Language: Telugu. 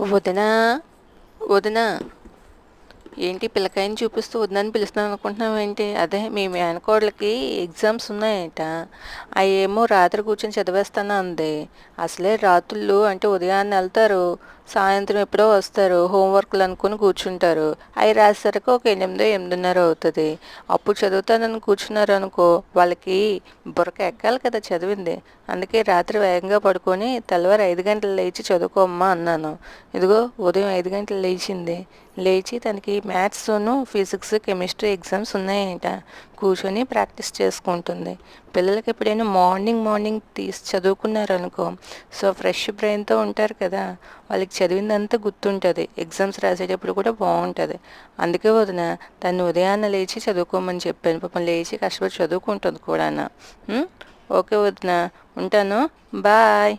వదినా, వదినా, ఏంటి పిల్లకాయని చూపిస్తూ వదినని పిలుస్తున్నాను అనుకుంటున్నావు ఏంటి? అదే మీ మేనకోడలికి ఎగ్జామ్స్ ఉన్నాయట. అవేమో రాత్రి కూర్చొని చదివేస్తాను అంది. అసలే రాత్రుళ్ళు అంటే ఉదయాన్నే వెళ్తారు, సాయంత్రం ఎప్పుడో వస్తారు, హోంవర్క్లు అనుకుని కూర్చుంటారు. అవి రాసేసరికి ఒక 8, 8:30 అవుతుంది. అప్పుడు చదువుతానని కూర్చున్నారు అనుకో, వాళ్ళకి బుర్రక ఎక్కాలి కదా చదివింది. అందుకే రాత్రి వేగంగా పడుకొని తెల్లవారు 5 గంటలు లేచి చదువుకోమ్మా అన్నాను. ఇదిగో ఉదయం 5 గంటలు లేచింది. లేచి తనకి మ్యాథ్స్ను ఫిజిక్స్ కెమిస్ట్రీ ఎగ్జామ్స్ ఉన్నాయంట. కూర్చొని ప్రాక్టీస్ చేసుకుంటుంది. పిల్లలకి ఎప్పుడైనా మార్నింగ్ మార్నింగ్ తీసి చదువుకున్నారనుకో, సో ఫ్రెష్ బ్రెయిన్తో ఉంటారు కదా, వాళ్ళకి చదివిందంతా గుర్తుంటుంది. ఎగ్జామ్స్ రాసేటప్పుడు కూడా బాగుంటుంది. అందుకే వదిన తను ఉదయాన్నే లేచి చదువుకోమని చెప్పాను. పాపం లేచి కష్టపడి చదువుకుంటుంది కూడా. ఓకే వదిన, ఉంటాను. బాయ్.